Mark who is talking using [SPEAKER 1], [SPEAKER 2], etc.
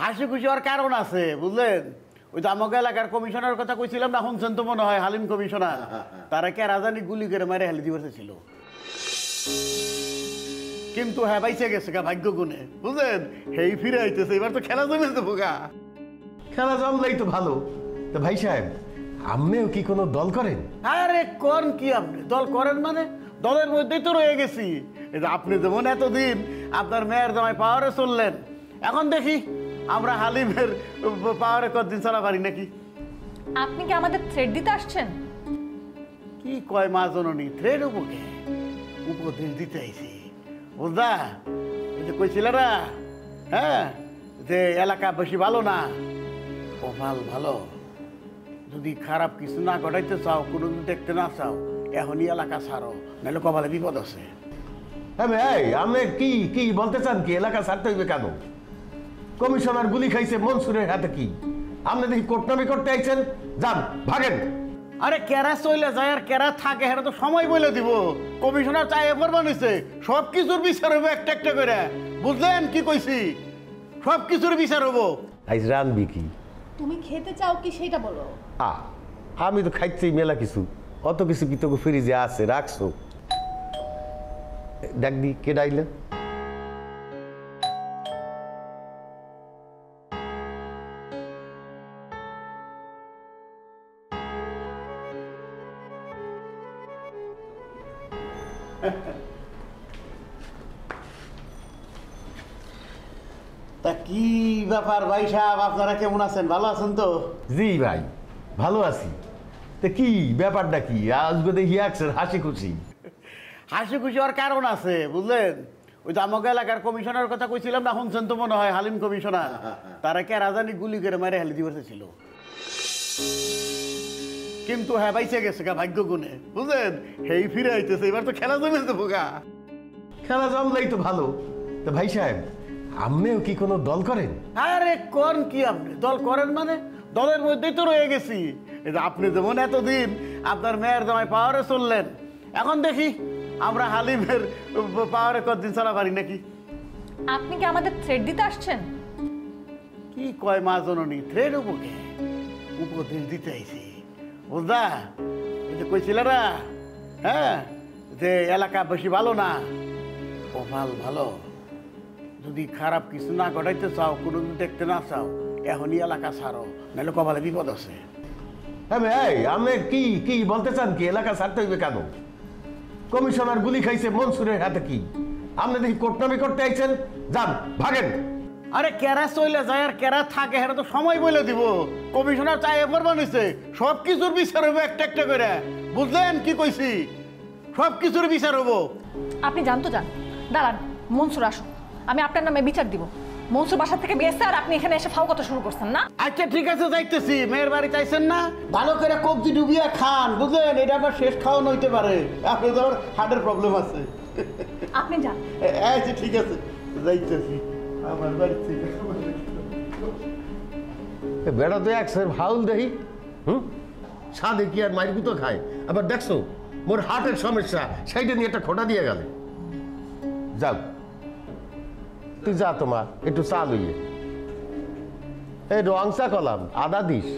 [SPEAKER 1] হাসি খুশি হওয়ার কারণ আছে বুঝলেন। ওই তো আমাকে এলাকার কমিশনার কথা কইছিলাম না, শুনছেন তো মনে হয়, হালিম কমিশনার। তারা কে রাজানি গুলি করে মারে হেলে দিবসে ছিল, কিন্তু হ্যাঁ বাইসে গেছে গা ভাগ্য গুণে বুঝলেন। হেই ফিরে আইতেছে, এবার তো খেলা জমেছে বোকা।
[SPEAKER 2] খেলা জমলেই তো ভালো। তো ভাই সাহেব, আপনিও কি কোনো দল করেন?
[SPEAKER 1] আরে কোন কি আপনি দল করেন মানে? দলের মধ্যেই তো রয়ে গেছি। এই যে আপনি যেমন এতদিন আপনার মেয়ের জামাই পাওয়ারে চললেন, এখন দেখি আমরা হালিমের পাওয়ারে কতদিন চলা পারি নাকি।
[SPEAKER 3] আপনি কি আমাদের থ্রেড দিতে আসছেন?
[SPEAKER 1] কি কয় মা জননী, থ্রেড উপকে উপদেশ দিতে আইছি বুঝলা। এই যে কইছিল না, হ্যাঁ, যে এলাকা বেশি ভালো না, কপাল ভালো। যদি খারাপ কিছু না ঘটাইতে চাও, কোনো দেখতে না চাও, এখনই এলাকা ছাড়ো, নাহলে কপালে বিপদ আছে।
[SPEAKER 2] হ্যাঁ ভাই, আপনি কি কি বলতে চান? কি এলাকা ছাড়তে হইবে কেন? কমিশনার গুলি খাইছে মনসুরের হাতে, কি আপনি দেখি কোটনামি করতে আইছেন? যান, ভাগেন।
[SPEAKER 1] আরে কেরা চলে যায় আর কেরা থাকে, এটা তো সময় বলে দিব। কমিশনার চাই এবার বানিয়েছে, সব কিছুর বিচার হবো একটা একটা করে, বুঝলেন কি কইছি? সব কিছুর বিচার হবো।
[SPEAKER 2] আইজ রানবি কি?
[SPEAKER 3] তুমি খেতে চাও কি সেটা বলো।
[SPEAKER 2] আমি তো খাইছি মেলা কিছু, অত কিছু কি তোকে ফ্রিজে আছে রাখছো? ডাক দি, কে ডাইলে?
[SPEAKER 1] তা কি ব্যাপার ভাই সাহেব, আপনারা কেমন আছেন? ভালো আছেন তো?
[SPEAKER 2] জি ভাই, ভালো আছি। তা কি ব্যাপারটা কি আজকে দেখি একসের হাসি খুশি?
[SPEAKER 1] হাসি খুশি হওয়ার কারণ আছে বুঝলেন। ওই তো আমাকে এলাকার কমিশনার কথা কইছিলাম না, শুনছেন তো মনে হয়, হালিম কমিশনার। তারা কে রাজানি গুলি করে মারে হেলে দিবসে ছিল, কিন্তু হ্যাঁ বাইসে গেছে গা ভাগ্য গুণে বুঝলেন। হেই ফিরে আইতেছে, এবার তো খেলা জমেছে বোকা।
[SPEAKER 2] খেলা জমলেই তো ভালো। তো ভাই সাহেব, আপনিও কি কোনো দল করেন?
[SPEAKER 1] আরে কোন কি আপনি দল করেন মানে? দলের মধ্যেই তো রয়ে গেছি। এই যে আপনি যেমন এতদিন আপনার মেয়ের জামাই পাওয়ারে চললেন, এখন দেখি আমরা হালিমের পাওয়ারে কতদিন চলা পারি নাকি।
[SPEAKER 3] আপনি কি আমাদের থ্রেড দিতে আসছেন?
[SPEAKER 1] কি কয় মা জননী, থ্রেড উপকে উপদেশ দিতে আইছি বুঝলা। এই যে কইছিল না, হ্যাঁ, যে এলাকা বেশি ভালো না, কপাল ভালো। যদি খারাপ কিছু না ঘটাইতে চাও, কোনো দেখতে না চাও, এখনই এলাকা ছাড়ো, নাহলে কপালে বিপদ আছে।
[SPEAKER 2] হ্যাঁ ভাই, আপনি কি কি বলতে চান? কি এলাকা ছাড়তে হইবে কেন? কমিশনার গুলি খাইছে মনসুরের হাতে, কি আপনি দেখি কোটনামি করতে আইছেন? যান, ভাগেন।
[SPEAKER 1] আরে কেরা চলে যায় আর কেরা থাকে, এটা তো সময় বলে দিব। কমিশনার চাই এবার বানিয়েছে, সব কিছুর বিচার হবো একটা একটা করে, বুঝলেন কি কইছি? সব কিছুর বিচার হবো।
[SPEAKER 3] আপনি জানতো যান, দাঁড়ান, মনসুর আসুন, আমি আপনার নামে বিচার দিব। মনসুর বাসা থেকে বেসে আর আপনি এখানে এসে ফাও কথা শুরু করছেন না।
[SPEAKER 1] আচ্ছা ঠিক আছে, যাইতেছি। মেয়ের বাড়ি চাইছেন না, ভালো করে কবজি ডুবিয়া খান বুঝলেন, এটা আবার শেষ খাওয়ানো হইতে পারে, আপনার তো আবার হার্টের প্রবলেম আছে।
[SPEAKER 3] আপনি যান।
[SPEAKER 1] আচ্ছা ঠিক আছে, যাইতেছি আমার বাড়ি থেকে।
[SPEAKER 2] বেড়া তো একসের ফাউল দেখি। সাদে কি আর মাইর গুতো খায়? আবার দেখছো মোর হার্টের সমস্যা, সেইটা নিয়ে একটা খোটা দিয়ে গেলে। যাও, তুই যা, তোমার একটু চা লইয়ে। এই রং চা কলাম, আদা দিস।